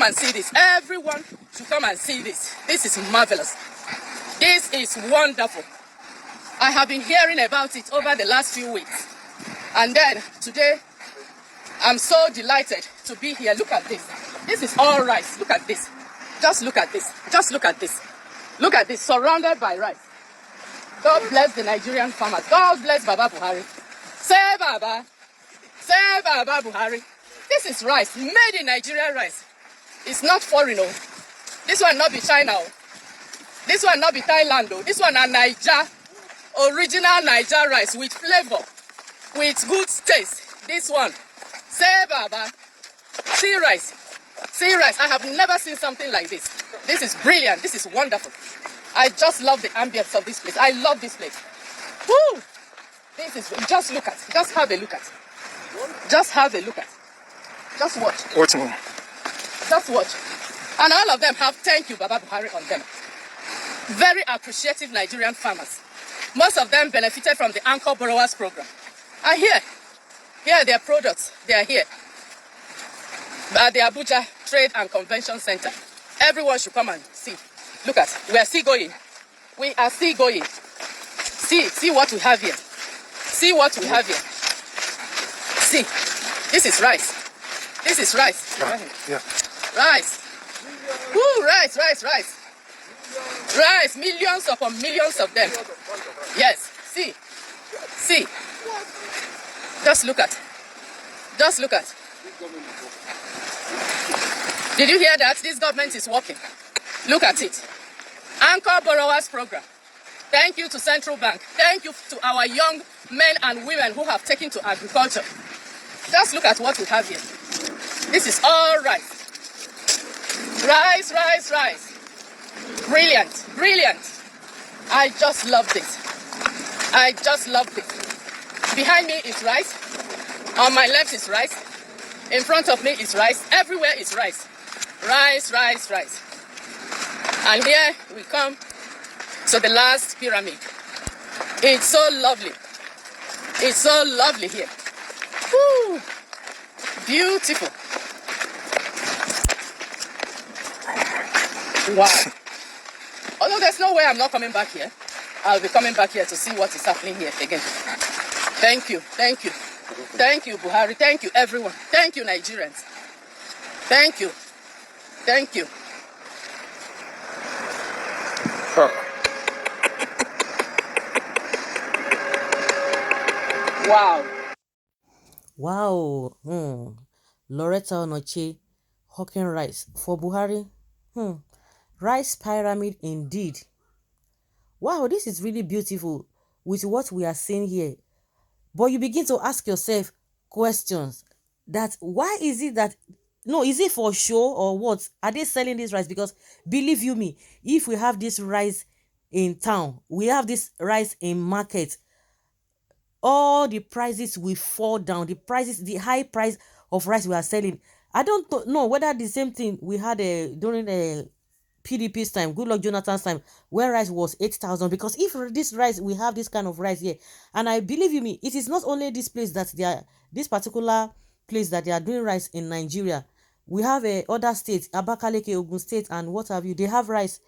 and see this. Everyone should come and see this. This is marvelous. This is wonderful. I have been hearing about it over the last few weeks. And then today, I'm so delighted to be here. Look at this. This is all rice. Look at this. Just look at this. Just look at this. Look at this. Surrounded by rice. God bless the Nigerian farmers. God bless Baba Buhari. Say Baba. Say Baba Buhari. This is rice. Made in Nigeria rice. It's not foreign. Oh. This one not be China. Oh. This one not be Thailand. Oh. This one are Niger. Original Niger rice with flavor. With good taste. This one. Say Baba. See rice. See rice. I have never seen something like this. This is brilliant. This is wonderful. I just love the ambience of this place. I love this place. Woo! This is, just look at. Just have a look at. Just have a look at. Just watch. What's more? Just watch. And all of them have thank you, Baba Buhari, on them. Very appreciative Nigerian farmers. Most of them benefited from the Anchor Borrowers Program. And here are their products. They are here. At the Abuja Trade and Convention Center. Everyone should come and see. Look at, we are still going. We are still going. See what we have here. See what we have here. See, this is rice. This is rice. Yeah. Rice. Woo, rice. Rice, millions upon millions of them. Yes, see. Just look at. Just look at. Did you hear that? This government is working. Look at it. Anchor Borrowers Program. Thank you to Central Bank. Thank you to our young men and women who have taken to agriculture. Just look at what we have here. This is all rice. Rice. Brilliant. I just love this. Behind me is rice. On my left is rice. In front of me is rice. Everywhere is rice. Rice. And here we come to the last pyramid. It's so lovely. It's so lovely here. Woo! Beautiful. Wow. Although there's no way I'm not coming back here. I'll be coming back here to see what is happening here again. Thank you, Buhari. Thank you, everyone. Thank you, Nigerians. Thank you. Wow. Lauretta Onochie hawking rice for Buhari. Rice pyramid indeed. Wow, this is really beautiful with what we are seeing here. But you begin to ask yourself questions that why is it that, no, is it for show or what? Are they selling this rice? Because believe you me, if we have this rice in town, we have this rice in market, all the prices will fall down. The high price of rice we are selling. I don't know whether the same thing we had during the PDP's time, Good Luck Jonathan's time, where rice was 8,000. Because if this rice, we have this kind of rice here, and I believe you me, it is not only this place that they are, this particular place that they are doing rice in Nigeria. We have other states, Abakaliki, Ogun State, and what have you. They have rice.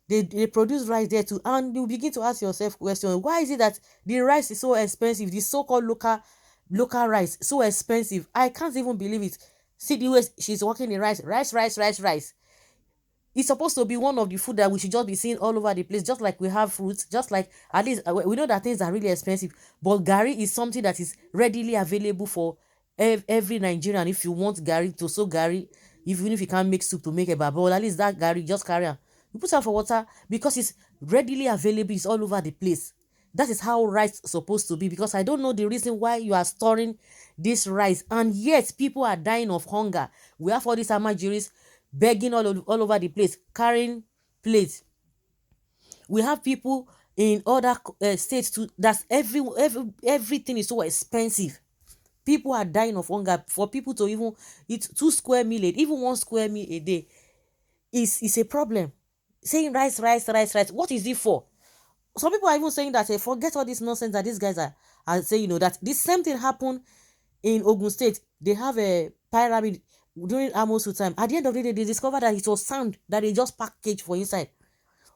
They produce rice there too, and you begin to ask yourself question: why is it that the rice is so expensive? The so-called local rice so expensive. I can't even believe it. See the way she's working the rice. It's supposed to be one of the food that we should just be seeing all over the place, just like we have fruits, just like, at least we know that things are really expensive, but gari is something that is readily available for every Nigerian. If you want gari, to soak gari, even if you can't make soup to make a babo, at least that gari, just carry on. You put out for water because it's readily available, it's all over the place. That is how rice is supposed to be, because I don't know the reason why you are storing this rice, and yet people are dying of hunger. We have all these amajuris begging all over the place, carrying plates. We have people in other states too. That's everything is so expensive. People are dying of hunger. For people to even eat 2 square meal, even 1 square meal a day, is a problem. Saying rice, what is it for? Some people are even saying that forget all this nonsense that these guys are saying. That this same thing happened in Ogun State. They have a pyramid during Amosu time. At the end of the day, they discovered that it was sand that they just packaged for inside.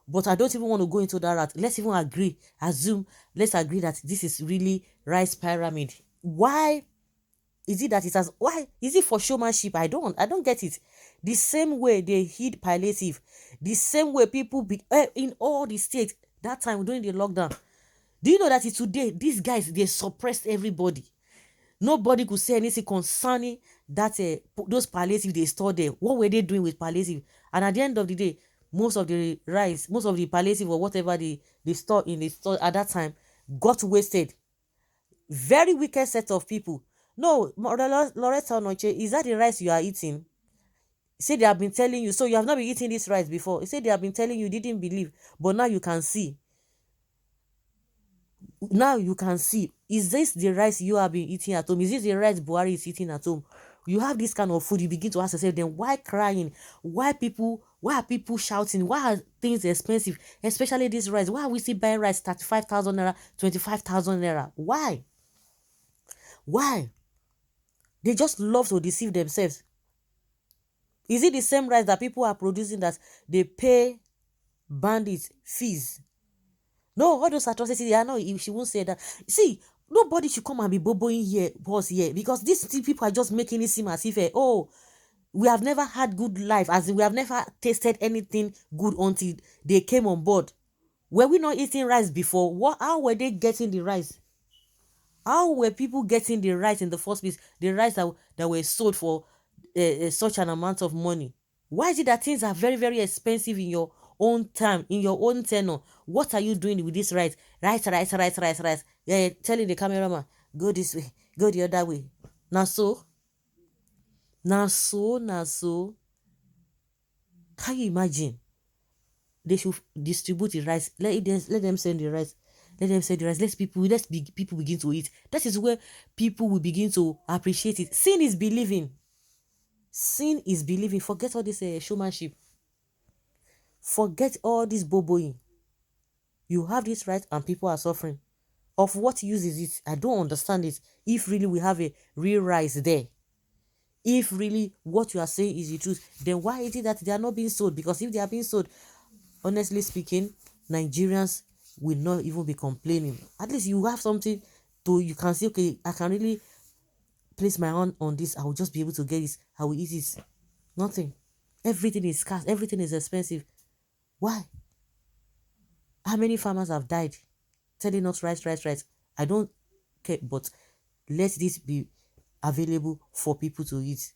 But I don't even want to go into that route. Let's even let's agree that this is really rice pyramid. Why is it that it has, why is it for showmanship? I don't get it. The same way they hid palliative, the same way people in all the states that time during the lockdown. Do you know that today these guys, they suppressed everybody? Nobody could say anything concerning that those palliative they stored there. What were they doing with palliative? And at the end of the day, most of the rice, most of the palliative or whatever they store in the store at that time got wasted. Very wicked set of people. No, Lauretta Onochie, is that the rice you are eating? Say they have been telling you, so you have not been eating this rice before. You say they have been telling you, didn't believe, but now you can see. Now you can see, is this the rice you have been eating at home? Is this the rice Buhari is eating at home? You have this kind of food, you begin to ask yourself, then why crying? Why are people shouting? Why are things expensive? Especially this rice. Why are we still buying rice 35,000 naira, 25,000 naira? Why? Why? They just love to deceive themselves. Is it the same rice that people are producing that they pay bandits fees? No, all those atrocities, I know she won't say that. See, nobody should come and be boboing here, boss here, because these people are just making it seem as if, we have never had good life, as in we have never tasted anything good until they came on board. Were we not eating rice before? How were they getting the rice? How were people getting the rice in the first place? The rice that were sold for such an amount of money. Why is it that things are very, very expensive in your own time, in your own tenor? What are you doing with this rice? Rice. Yeah, telling the cameraman, go this way, go the other way. Now so. Can you imagine? They should distribute the rice. Let them send the rice. Let them send the rice. People begin to eat. That is where people will begin to appreciate it. Sin is believing. Sin is believing. Forget all this showmanship. Forget all this boboing. You have this right and people are suffering. Of what use is it? I don't understand it. If really we have a real rice there, if really what you are saying is the truth, then why is it that they are not being sold? Because if they are being sold, honestly speaking, Nigerians will not even be complaining. At least you have something you can say, okay, I can really place my hand on this. I will just be able to get this. I will eat this. Nothing. Everything is scarce. Everything is expensive. Why? How many farmers have died telling us rice? I don't care, but let this be available for people to eat.